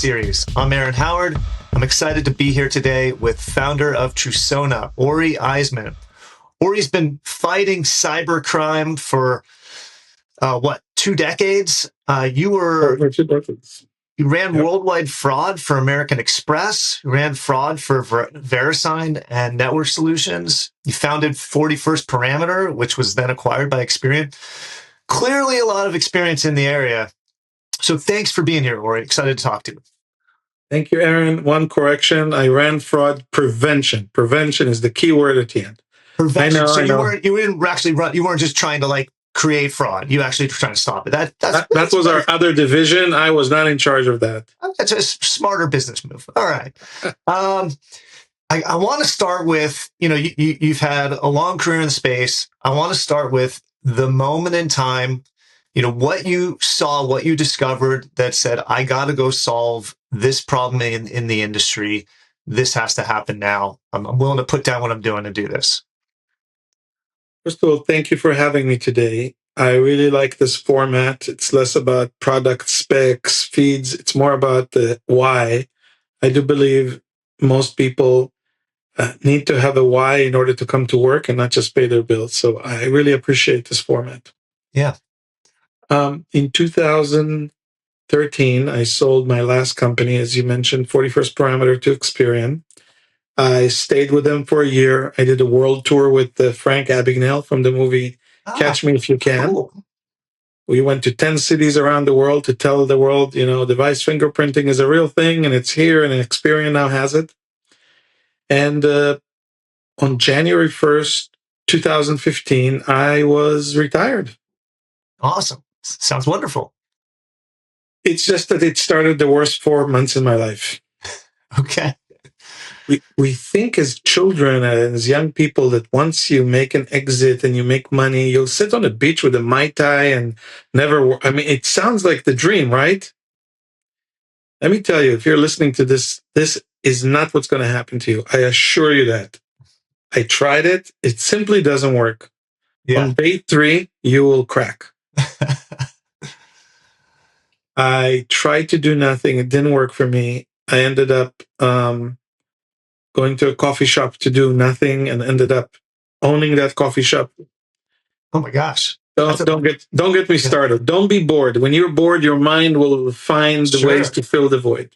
Series. I'm Eron Howard. I'm excited to be here today with founder of Trusona, Ori Eisen. Ori's been fighting cybercrime for, 2 decades? Over 2 decades. You ran Yep. worldwide fraud for American Express. You ran fraud for VeriSign and Network Solutions. You founded 41st Parameter, which was then acquired by Experian. Clearly a lot of experience in the area. So thanks for being here, Ori. Excited to talk to you. Thank you, Eron. One correction. I ran fraud prevention. Prevention is the key word at the end. Prevention. I know. You didn't actually run, you weren't just trying to create fraud. You actually were trying to stop it. That was our other division. I was not in charge of that. That's a smarter business move. All right. I want to start with, you've had a long career in the space. I want to start with the moment in time, what you saw, what you discovered that said, I got to go solve this problem in the industry. This has to happen now. I'm willing to put down what I'm doing to do this. First of all, thank you for having me today. I really like this format. It's less about product specs, feeds. It's more about the why. I do believe most people need to have a why in order to come to work and not just pay their bills. So I really appreciate this format. Yeah. In 2013, I sold my last company, as you mentioned, 41st Parameter, to Experian. I stayed with them for a year. I did a world tour with Frank Abagnale from the movie Catch Me If You Can. Cool. We went to 10 cities around the world to tell the world, device fingerprinting is a real thing, and it's here, and Experian now has it. And on January 1st, 2015, I was retired. Awesome. Sounds wonderful. It's just that it started the worst 4 months in my life. Okay. We think as children and as young people that once you make an exit and you make money, you'll sit on a beach with a Mai Tai and never work. I mean, it sounds like the dream, right? Let me tell you, if you're listening to this, this is not what's going to happen to you. I assure you that. I tried it. It simply doesn't work. Yeah. On day 3, you will crack. I tried to do nothing. It didn't work for me. I ended up going to a coffee shop to do nothing and ended up owning that coffee shop. Oh my gosh. Don't get me started. Don't be bored. When you're bored, your mind will find the ways to fill the void.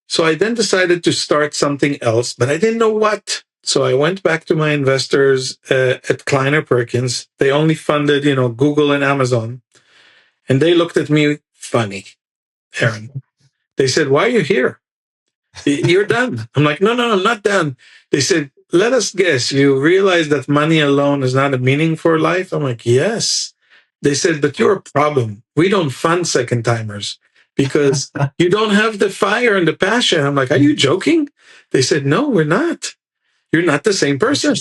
So I then decided to start something else, but I didn't know what. So I went back to my investors at Kleiner Perkins. They only funded, Google and Amazon. And they looked at me funny, Eron. They said, "Why are you here? You're done." I'm like, no, I'm not done. They said, "Let us guess, you realize that money alone is not a meaning for life?" I'm like, "Yes." They said, "But you're a problem. We don't fund second timers because you don't have the fire and the passion." I'm like, "Are you joking?" They said, "No, we're not. You're not the same person."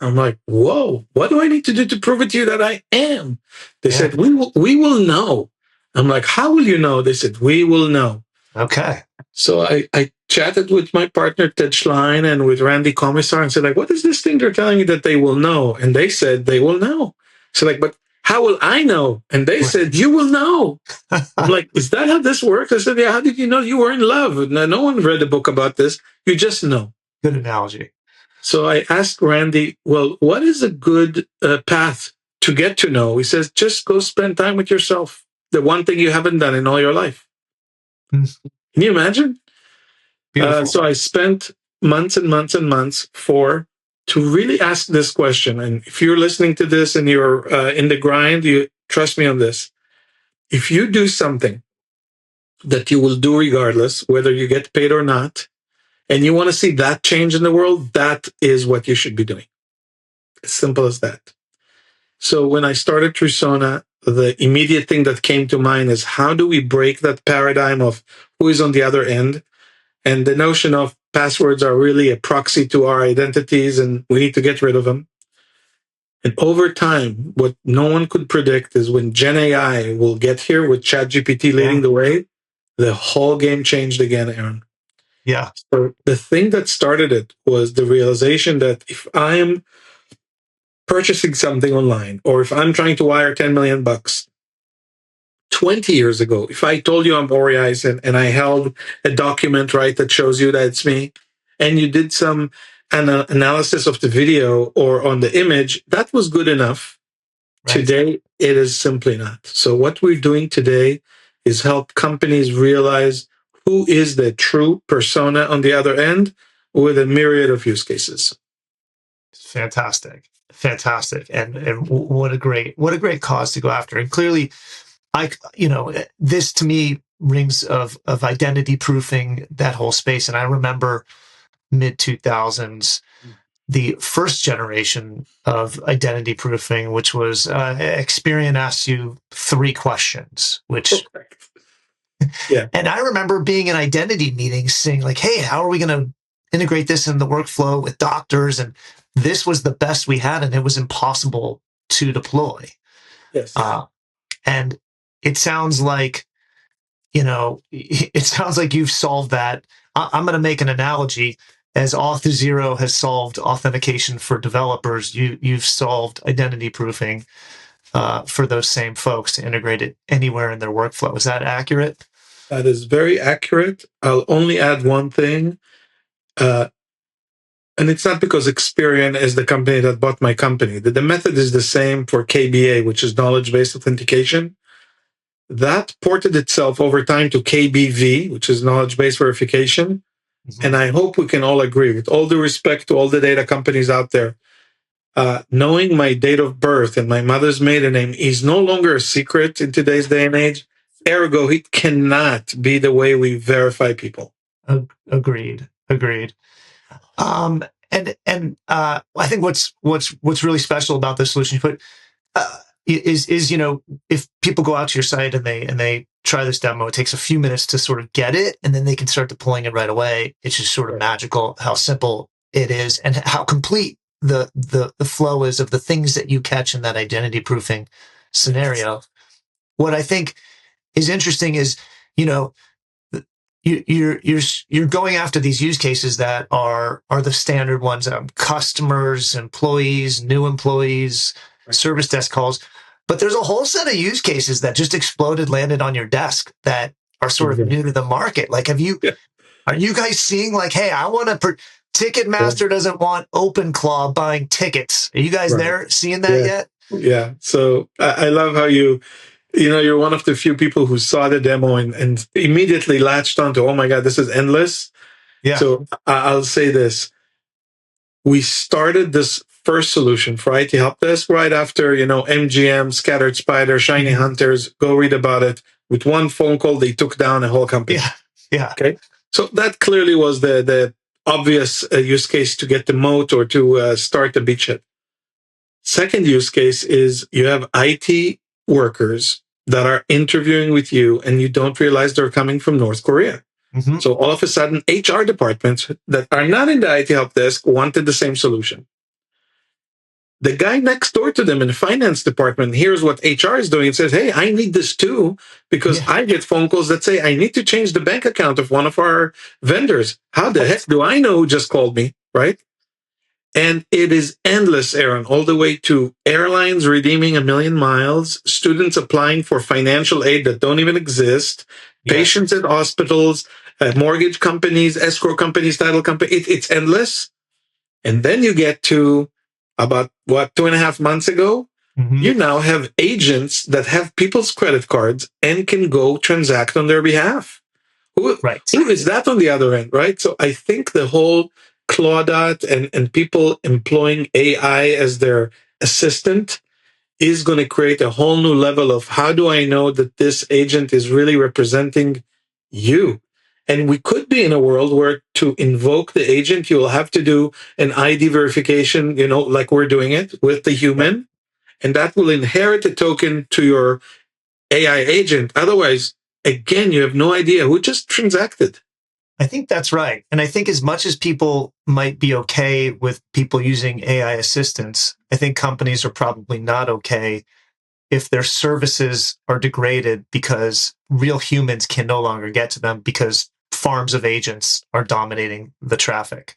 I'm like, "Whoa, what do I need to do to prove it to you that I am?" They said, we will know. I'm like, "How will you know?" They said, "We will know." Okay. So I chatted with my partner, Ted Schlein, and with Randy Commissar and said, what is this thing they're telling me that they will know? And they said, they will know. So but how will I know? And they said, you will know. I'm like, is that how this works? I said, yeah, how did you know you were in love? No one read a book about this. You just know. Good analogy. So I asked Randy, well, what is a good path to get to know? He says, just go spend time with yourself. The one thing you haven't done in all your life. Can you imagine? So I spent months and months and months to really ask this question. And if you're listening to this and you're in the grind, you trust me on this. If you do something that you will do regardless, whether you get paid or not, and you want to see that change in the world, that is what you should be doing. As simple as that. So when I started Trusona, the immediate thing that came to mind is how do we break that paradigm of who is on the other end? And the notion of passwords are really a proxy to our identities, and we need to get rid of them. And over time, what no one could predict is when Gen AI will get here with ChatGPT leading the way, the whole game changed again, Eron. Yeah. So the thing that started it was the realization that if I am purchasing something online, or if I'm trying to wire $10 million, 20 years ago, if I told you I'm Ori Eisen and I held a document, right, that shows you that it's me, and you did some analysis of the video or on the image, that was good enough. Right. Today, it is simply not. So what we're doing today is help companies realize who is the true persona on the other end with a myriad of use cases. Fantastic. And what a great cause to go after. And clearly, this to me rings of identity proofing, that whole space. And I remember mid 2000s, the first generation of identity proofing, which was Experian asks you 3 questions, which yeah. And I remember being in identity meetings saying like, hey, how are we going to integrate this in the workflow with doctors? And this was the best we had, and it was impossible to deploy. Yes. And it sounds like, you've solved that. I'm going to make an analogy. As Auth0 has solved authentication for developers, you've solved identity proofing for those same folks to integrate it anywhere in their workflow. Is that accurate? That is very accurate. I'll only add one thing. And it's not because Experian is the company that bought my company. The method is the same for KBA, which is knowledge-based authentication. That ported itself over time to KBV, which is knowledge-based verification. Mm-hmm. And I hope we can all agree, with all due respect to all the data companies out there, knowing my date of birth and my mother's maiden name is no longer a secret in today's day and age. Ergo, it cannot be the way we verify people. Agreed. And I think what's really special about this solution you put is if people go out to your site and they try this demo, it takes a few minutes to sort of get it, and then they can start deploying it right away. It's just sort of magical how simple it is and how complete the flow is of the things that you catch in that identity proofing scenario. What I think is interesting is, you're going after these use cases that are the standard ones: customers, employees, new employees, right, service desk calls. But there's a whole set of use cases that just exploded, landed on your desk that are sort of new to the market. Like, are you guys seeing like, hey, I want to Ticketmaster doesn't want OpenClaw buying tickets. Are you guys there seeing that yet? Yeah. So I love how you're one of the few people who saw the demo and immediately latched onto, oh my God, this is endless. Yeah. So I'll say this. We started this first solution for IT Help Desk right after, MGM, Scattered Spider, Shiny Hunters, go read about it. With one phone call, they took down a whole company. Yeah. Okay. So that clearly was the obvious use case to get the moat or to start the beachhead. Second use case is you have IT workers that are interviewing with you and you don't realize they're coming from North Korea. Mm-hmm. So all of a sudden, HR departments that are not in the IT help desk wanted the same solution. The guy next door to them in the finance department hears what HR is doing and says, hey, I need this too, because I get phone calls that say, I need to change the bank account of one of our vendors. How the heck do I know who just called me, right? And it is endless, Eron, all the way to airlines redeeming 1 million miles, students applying for financial aid that don't even exist, patients at hospitals, mortgage companies, escrow companies, title companies. It's endless. And then you get to about, 2.5 months ago, you now have agents that have people's credit cards and can go transact on their behalf. Who is that on the other end, right? So I think the whole Claudot and people employing AI as their assistant is going to create a whole new level of how do I know that this agent is really representing you? And we could be in a world where to invoke the agent, you will have to do an ID verification, like we're doing it with the human, and that will inherit a token to your AI agent. Otherwise, again, you have no idea who just transacted. I think that's right. And I think as much as people might be okay with people using AI assistants, I think companies are probably not okay if their services are degraded because real humans can no longer get to them because farms of agents are dominating the traffic.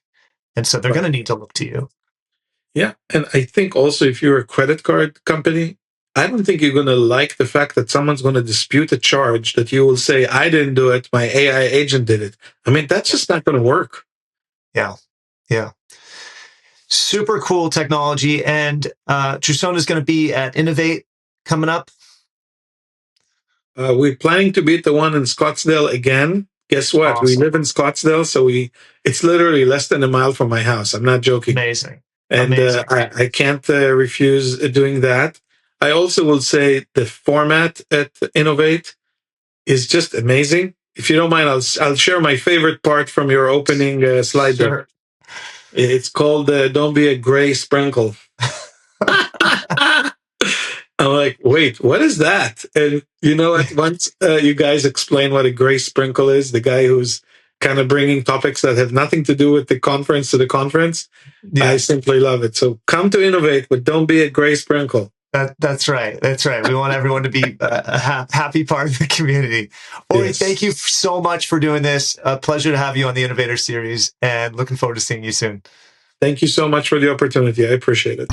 And so they're going to need to look to you. Yeah. And I think also if you're a credit card company, I don't think you're going to like the fact that someone's going to dispute a charge that you will say, I didn't do it, my AI agent did it. I mean, that's just not going to work. Yeah. Yeah. Super cool technology. And Trusona is going to be at Innovate coming up. We're planning to be at the one in Scottsdale again. Guess what? Awesome. We live in Scottsdale, so it's literally less than a mile from my house. I'm not joking. Amazing. And Amazing. I can't refuse doing that. I also will say the format at Innovate is just amazing. If you don't mind, I'll share my favorite part from your opening slide deck. It's called "Don't Be a Gray Sprinkle." I'm like, wait, what is that? And you know what? Once you guys explain what a gray sprinkle is, the guy who's kind of bringing topics that have nothing to do with the conference to the conference, I simply love it. So come to Innovate, but don't be a gray sprinkle. That's right. That's right. We want everyone to be a happy part of the community. Ori, thank you so much for doing this. A pleasure to have you on the Innovator Series, and looking forward to seeing you soon. Thank you so much for the opportunity. I appreciate it.